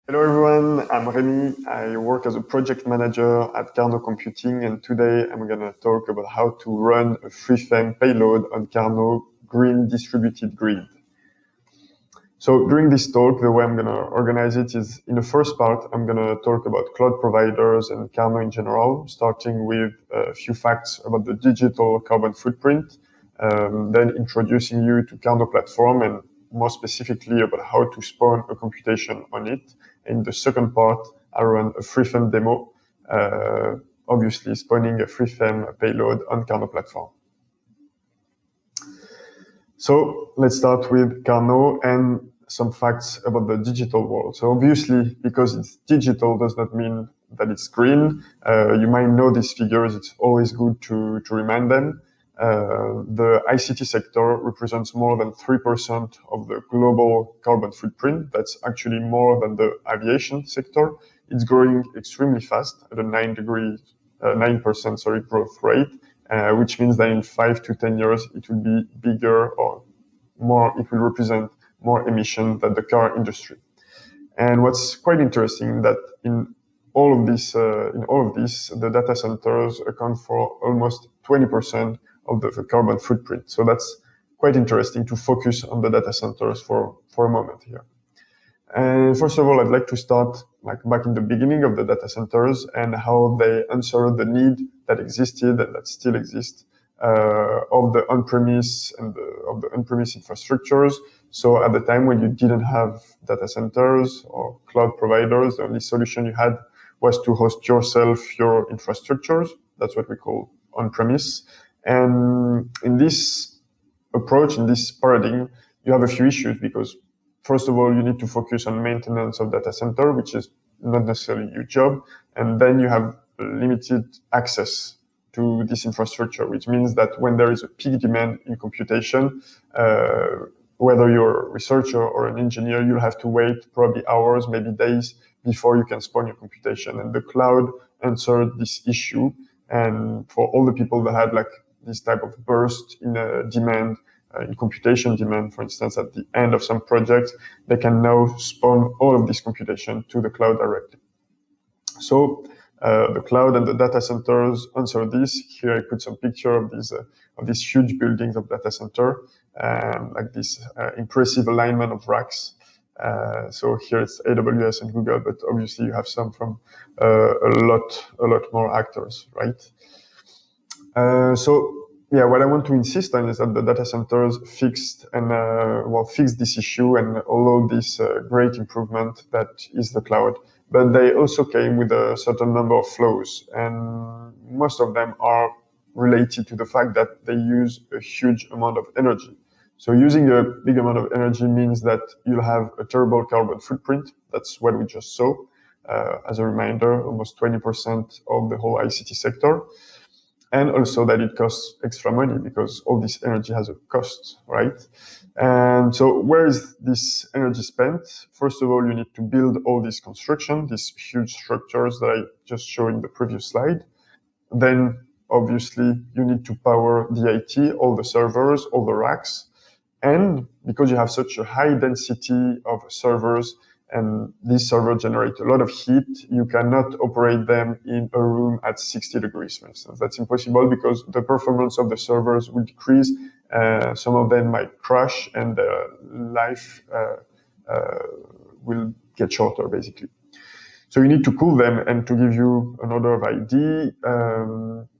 Hello everyone, I'm Rémy. I work as a project manager at Qarnot Computing, and today I'm going to talk about how to run a FreeFEM payload on Qarnot green distributed grid. So during this talk, the way I'm going to organize it is in the first part, I'm going to talk about cloud providers and Qarnot in general, starting with a few facts about the digital carbon footprint, then introducing you to Qarnot platform and more specifically about how to spawn a computation on it. In the second part, I run a FreeFEM demo, obviously spawning a FreeFEM payload on Qarnot platform. So let's start with Qarnot and some facts about the digital world. So obviously, because it's digital does not mean that it's green. You might know these figures. It's always good to remind them. The ICT sector represents more than 3% of the global carbon footprint. That's actually more than the aviation sector. It's growing extremely fast at a 9% growth rate, which means that in 5 to 10 years, it will be bigger or more, it will represent more emission than the car industry. And what's quite interesting that in all of this, the data centers account for almost 20% of the carbon footprint. So that's quite interesting to focus on the data centers for a moment here. And first of all, I'd like to start back in the beginning of the data centers and how they answered the need that existed and that still exists of the on-premise and of the on-premise infrastructures. So at the time when you didn't have data centers or cloud providers, the only solution you had was to host yourself your infrastructures. That's what we call on-premise. And in this approach, in this paradigm, you have a few issues because first of all, you need to focus on maintenance of data center, which is not necessarily your job. And then you have limited access to this infrastructure, which means that when there is a peak demand in computation, whether you're a researcher or an engineer, you'll have to wait probably hours, maybe days before you can spawn your computation. And the cloud answered this issue. And for all the people that had this type of burst in demand, in computation demand, for instance, at the end of some projects, they can now spawn all of this computation to the cloud directly. So the cloud and the data centers answer this. Here I put some picture of these huge buildings of data center, like this impressive alignment of racks. So here it's AWS and Google, but obviously you have some from a lot more actors, right? So yeah, what I want to insist on is that the data centers fixed this issue and allowed this great improvement that is the cloud. But they also came with a certain number of flaws, and most of them are related to the fact that they use a huge amount of energy. So using a big amount of energy means that you'll have a terrible carbon footprint. That's what we just saw. As a reminder, almost 20% of the whole ICT sector. And also that it costs extra money because all this energy has a cost, right? And so where is this energy spent? First of all, you need to build all this construction, these huge structures that I just showed in the previous slide. Then obviously you need to power the IT, all the servers, all the racks. And because you have such a high density of servers, and these servers generate a lot of heat, you cannot operate them in a room at 60 degrees, for instance. That's impossible because the performance of the servers will decrease. Some of them might crash and the life will get shorter, basically. So you need to cool them. And to give you an order of idea,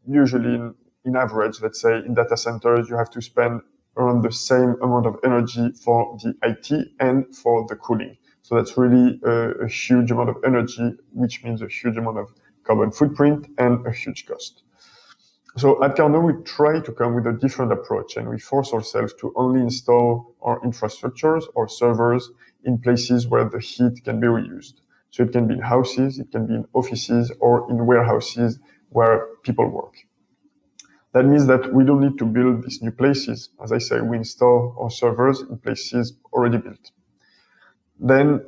usually in average, let's say in data centers, you have to spend around the same amount of energy for the IT and for the cooling. So that's really a huge amount of energy, which means a huge amount of carbon footprint and a huge cost. So at Qarnot, we try to come with a different approach, and we force ourselves to only install our infrastructures or servers in places where the heat can be reused. So it can be in houses, it can be in offices, or in warehouses where people work. That means that we don't need to build these new places. As I say, we install our servers in places already built. Then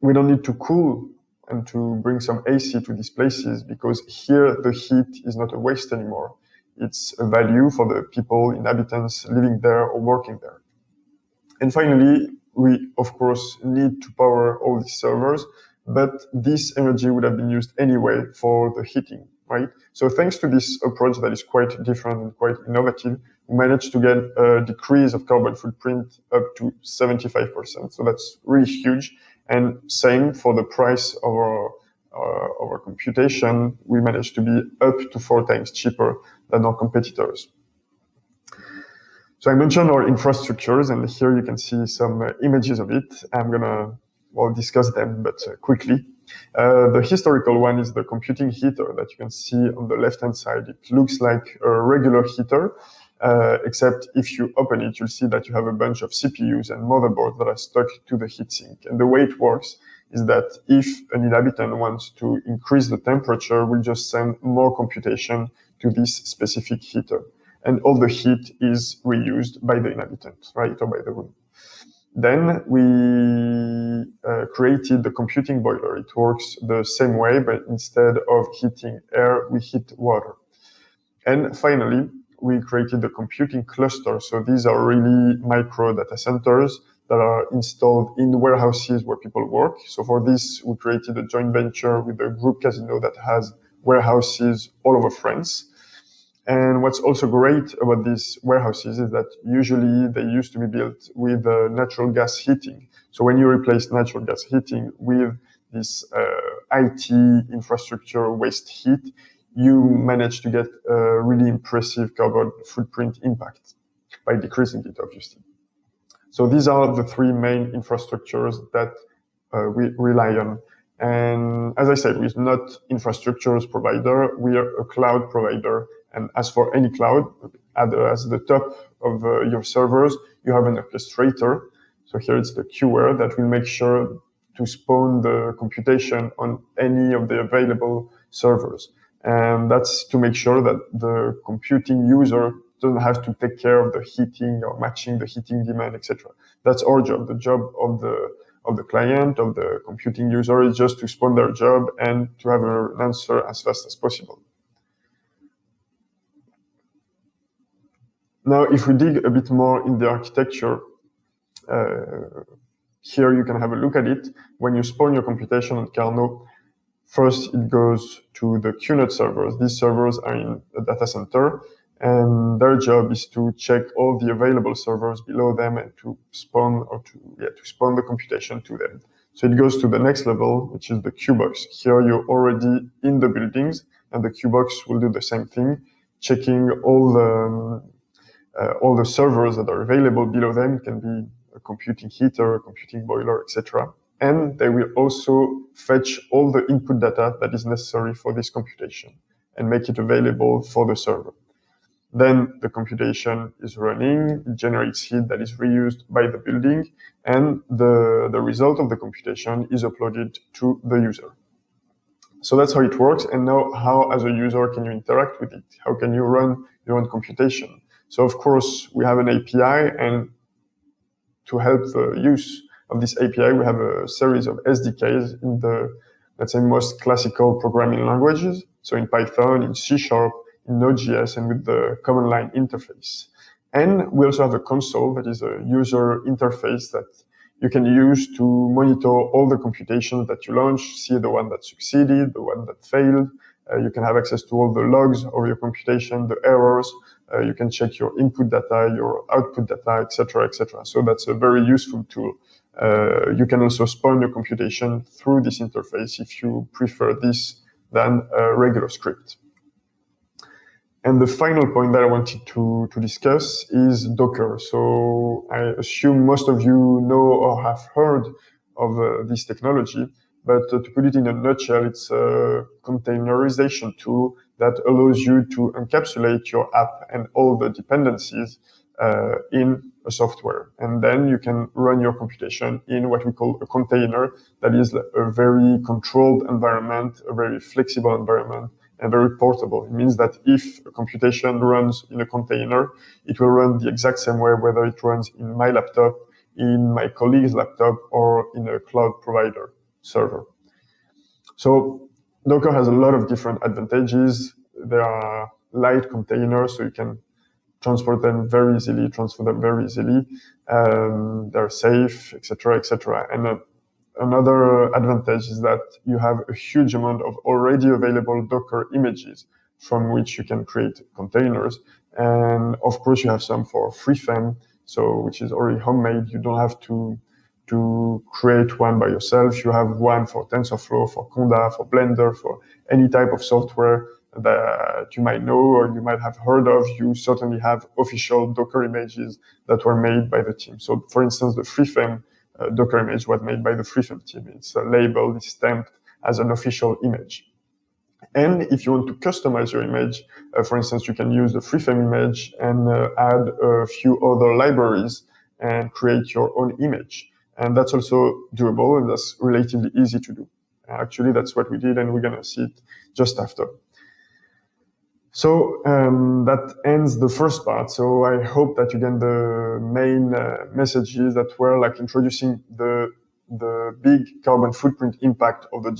we don't need to cool and to bring some AC to these places because here the heat is not a waste anymore. It's a value for the people, inhabitants living there or working there. And finally, we of course need to power all these servers but this energy would have been used anyway for the heating, right? So thanks to this approach that is quite different and quite innovative, we managed to get a decrease of carbon footprint up to 75%. So that's really huge. And same for the price of our computation, we managed to be up to 4 times cheaper than our competitors. So I mentioned our infrastructures, and here you can see some images of it. I'm gonna discuss them, but quickly. The historical one is the computing heater that you can see on the left-hand side. It looks like a regular heater, except if you open it, you'll see that you have a bunch of CPUs and motherboards that are stuck to the heatsink. And the way it works is that if an inhabitant wants to increase the temperature, we'll just send more computation to this specific heater. And all the heat is reused by the inhabitant, right, or by the room. Then we created the computing boiler. It works the same way, but instead of heating air, we heat water. And finally, we created the computing cluster. So these are really micro data centers that are installed in warehouses where people work. So for this, we created a joint venture with a group casino that has warehouses all over France. And what's also great about these warehouses is that usually they used to be built with natural gas heating. So when you replace natural gas heating with this IT infrastructure waste heat, you manage to get a really impressive carbon footprint impact by decreasing it, obviously. So these are the 3 main infrastructures that we rely on. And as I said, we're not infrastructures provider, we are a cloud provider. And as for any cloud, as the top of your servers, you have an orchestrator. So here it's the QR that will make sure to spawn the computation on any of the available servers. And that's to make sure that the computing user doesn't have to take care of the heating or matching the heating demand, etc. That's our job. The job of the client, of the computing user, is just to spawn their job and to have an answer as fast as possible. Now, if we dig a bit more in the architecture, here you can have a look at it. When you spawn your computation on Qarnot, first it goes to the Qarnot servers. These servers are in a data center, and their job is to check all the available servers below them and to spawn the computation to them. So it goes to the next level, which is the Qbox. Here you're already in the buildings, and the Qbox will do the same thing, checking all the servers that are available below them. It can be a computing heater, a computing boiler, etc. And they will also fetch all the input data that is necessary for this computation and make it available for the server. Then the computation is running, it generates heat that is reused by the building, and the result of the computation is uploaded to the user. So that's how it works. And now, how as a user can you interact with it? How can you run your own computation? So of course, we have an API, and to help the use of this API, we have a series of SDKs in the, let's say, most classical programming languages. So in Python, in C#, in Node.js, and with the command line interface. And we also have a console that is a user interface that you can use to monitor all the computations that you launch, see the one that succeeded, the one that failed. You can have access to all the logs of your computation, the errors. You can check your input data, your output data, etc., etc. So that's a very useful tool. You can also spawn your computation through this interface if you prefer this than a regular script. And the final point that I wanted to discuss is Docker. So I assume most of you know or have heard of this technology, but to put it in a nutshell, it's a containerization tool that allows you to encapsulate your app and all the dependencies in a software. And then you can run your computation in what we call a container that is a very controlled environment, a very flexible environment, and very portable. It means that if a computation runs in a container, it will run the exact same way, whether it runs in my laptop, in my colleague's laptop, or in a cloud provider server. So Docker has a lot of different advantages. There are light containers, so you can transport them very easily, transfer them very easily. They're safe, etc., etc. And another advantage is that you have a huge amount of already available Docker images from which you can create containers. And of course, you have some for FreeFEM, so which is already homemade. You don't have to create one by yourself. You have one for TensorFlow, for Conda, for Blender, for any type of software that you might know or you might have heard of. You certainly have official Docker images that were made by the team. So for instance, the FreeFEM Docker image was made by the FreeFEM team. It's labeled, it's stamped as an official image. And if you want to customize your image, for instance, you can use the FreeFEM image and add a few other libraries and create your own image. And that's also doable, and that's relatively easy to do. Actually, that's what we did, and we're going to see it just after. So that ends the first part. So I hope that you get the main messages that were like introducing the big carbon footprint impact of the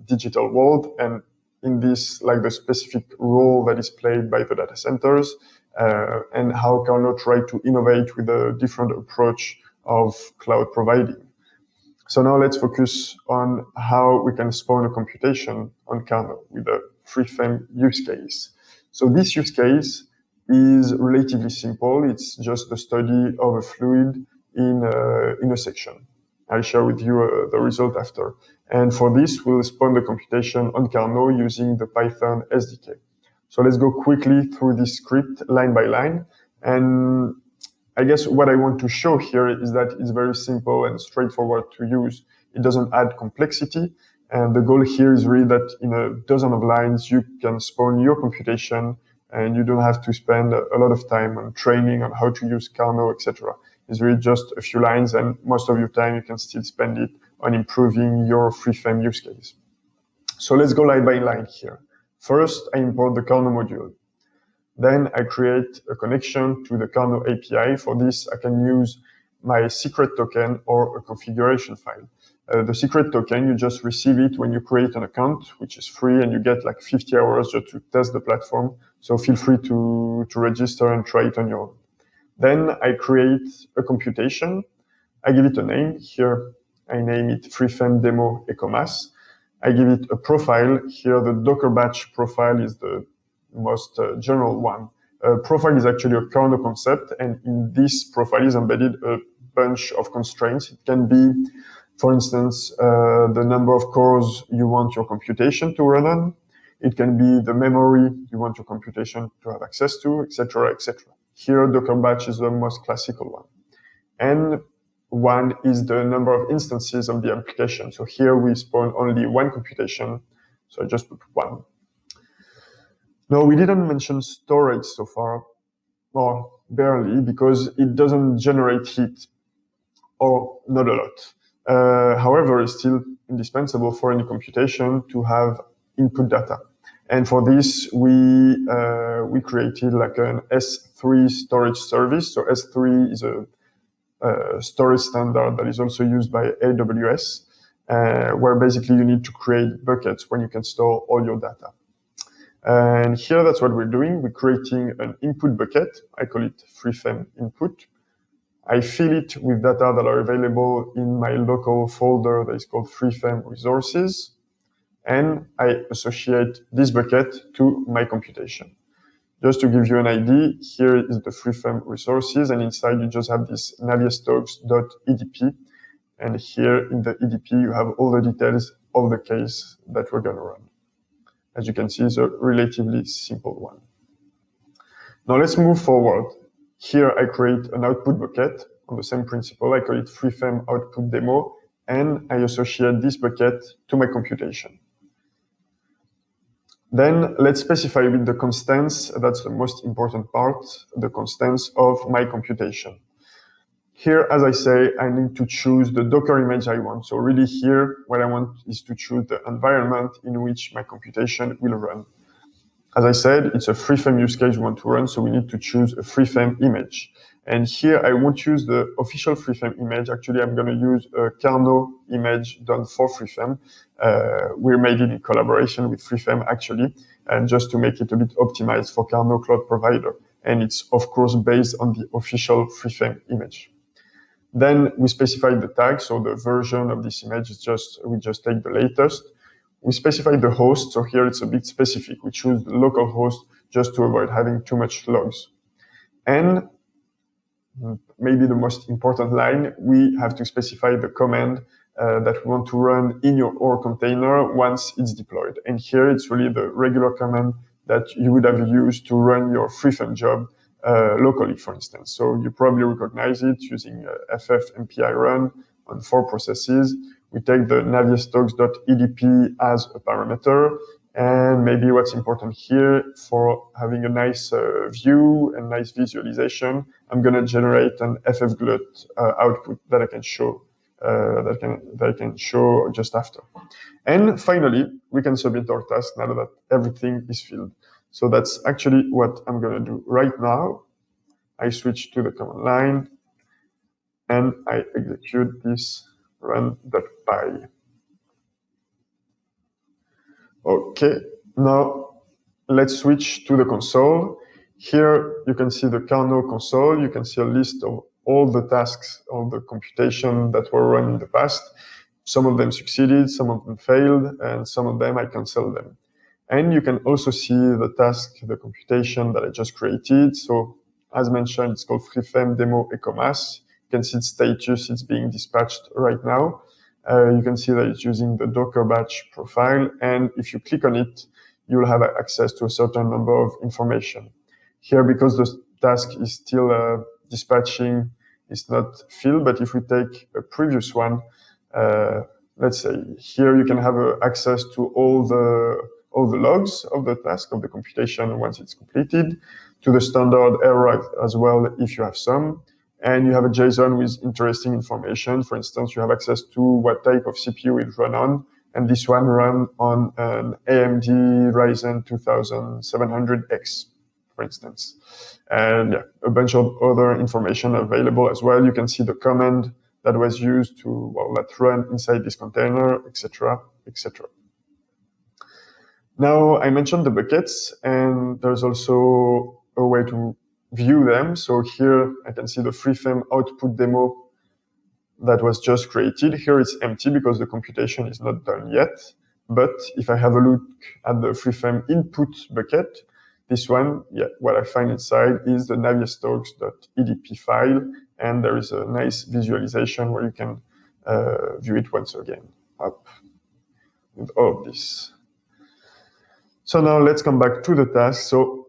digital world, and in this, like the specific role that is played by the data centers, and how Qarnot tried to innovate with a different approach of cloud providing. So now let's focus on how we can spawn a computation on Qarnot with a FreeFEM use case. So this use case is relatively simple. It's just the study of a fluid in a section. I'll share with you the result after. And for this, we'll spawn the computation on Qarnot using the Python SDK. So let's go quickly through this script line by line. And I guess what I want to show here is that it's very simple and straightforward to use. It doesn't add complexity. And the goal here is really that in a dozen of lines, you can spawn your computation and you don't have to spend a lot of time on training on how to use Qarnot, etc. It's really just a few lines, and most of your time you can still spend it on improving your FreeFEM use case. So let's go line by line here. First, I import the Qarnot module. Then I create a connection to the Qarnot API. For this, I can use my secret token or a configuration file. The secret token, you just receive it when you create an account, which is free, and you get like 50 hours just to test the platform. So feel free to register and try it on your own. Then I create a computation. I give it a name. Here, I name it FreeFEM demo ECCOMAS. I give it a profile. Here, the Docker batch profile is the most general one. Profile is actually a Qarnot concept, and in this profile is embedded a bunch of constraints. It can be, for instance, the number of cores you want your computation to run on. It can be the memory you want your computation to have access to, etc., etc. Here, Docker batch is the most classical one. And one is the number of instances of the application. So here we spawn only one computation. So I just put one. No, we didn't mention storage so far, or barely, because it doesn't generate heat, or not a lot. However, it's still indispensable for any computation to have input data. And for this, we created like an S3 storage service. So S3 is a storage standard that is also used by AWS, where basically you need to create buckets when you can store all your data. And here, that's what we're doing. We're creating an input bucket. I call it FreeFEM input. I fill it with data that are available in my local folder that is called FreeFEM resources. And I associate this bucket to my computation. Just to give you an idea, here is the FreeFEM resources, and inside you just have this navier-stokes.edp. And here in the EDP, you have all the details of the case that we're going to run. As you can see, it's a relatively simple one. Now let's move forward. Here I create an output bucket on the same principle. I call it FreeFEM output demo, and I associate this bucket to my computation. Then let's specify with the constants. That's the most important part, the constants of my computation. Here, as I say, I need to choose the Docker image I want. So really here, what I want is to choose the environment in which my computation will run. As I said, it's a FreeFEM use case we want to run, so we need to choose a FreeFEM image. And here, I won't use the official FreeFEM image. Actually, I'm going to use a Qarnot image done for FreeFEM. We made it in collaboration with FreeFEM, actually, and just to make it a bit optimized for Qarnot Cloud Provider. And it's, of course, based on the official FreeFEM image. Then we specify the tag, so the version of this image is we just take the latest. We specify the host, so here it's a bit specific. We choose the local host just to avoid having too much logs. And maybe the most important line, we have to specify the command that we want to run in your container once it's deployed. And here it's really the regular command that you would have used to run your FreeFEM job locally, for instance. So you probably recognize it using ffmpI run on 4 processes. We take the navier-stokes.edp as a parameter. And maybe what's important here, for having a nice view and nice visualization, I'm going to generate an ffglut output that I can show that I can show just after. And finally, we can submit our task now that everything is filled. So that's actually what I'm going to do right now. I switch to the command line and I execute this run.py. Okay, now let's switch to the console. Here you can see the Qarnot console. You can see a list of all the tasks of the computation that were run in the past. Some of them succeeded, some of them failed, and some of them I canceled them. And you can also see the task, the computation that I just created. So as mentioned, it's called FreeFEM demo ECCOMAS. You can see its status, it's being dispatched right now. You can see that it's using the Docker batch profile. And if you click on it, you'll have access to a certain number of information. Here, because the task is still dispatching, it's not filled. But if we take a previous one, let's say here you can have access to all the logs of the task of the computation once it's completed, to the standard error as well if you have some. And you have a JSON with interesting information. For instance, you have access to what type of CPU it run on. And this one run on an AMD Ryzen 2700X, for instance. And yeah, a bunch of other information available as well. You can see the command that was used to, well, that run inside this container, etc., etc. Now, I mentioned the buckets, and there's also a way to view them. So here I can see the FreeFEM output demo that was just created. Here it's empty because the computation is not done yet. But if I have a look at the FreeFEM input bucket, this one, yeah, what I find inside is the navier-stokes.edp file, and there is a nice visualization where you can view it once again up with all of this. So now let's come back to the task. So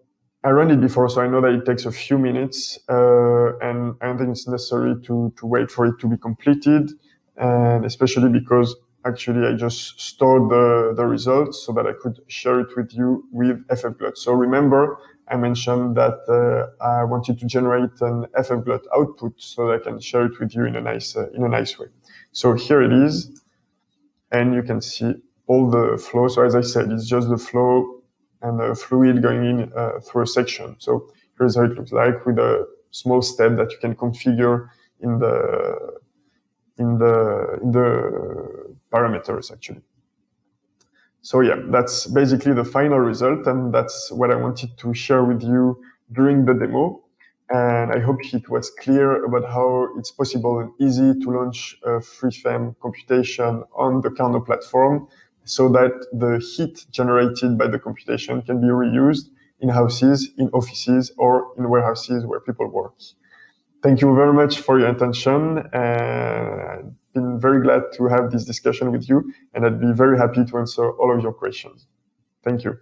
I ran it before, so I know that it takes a few minutes, and I don't think it's necessary to wait for it to be completed, and especially because actually I just stored the results so that I could share it with you with ffglut. So remember, I mentioned that I wanted to generate an ffglut output so that I can share it with you in a nice way. So here it is, and you can see all the flow. So as I said, it's just the flow and the fluid going in through a section. So here's how it looks like with a small step that you can configure in the parameters actually. So yeah, that's basically the final result, and that's what I wanted to share with you during the demo. And I hope it was clear about how it's possible and easy to launch a FreeFEM computation on the Qarnot platform, so that the heat generated by the computation can be reused in houses, in offices, or in warehouses where people work. Thank you very much for your attention. I've been very glad to have this discussion with you, and I'd be very happy to answer all of your questions. Thank you.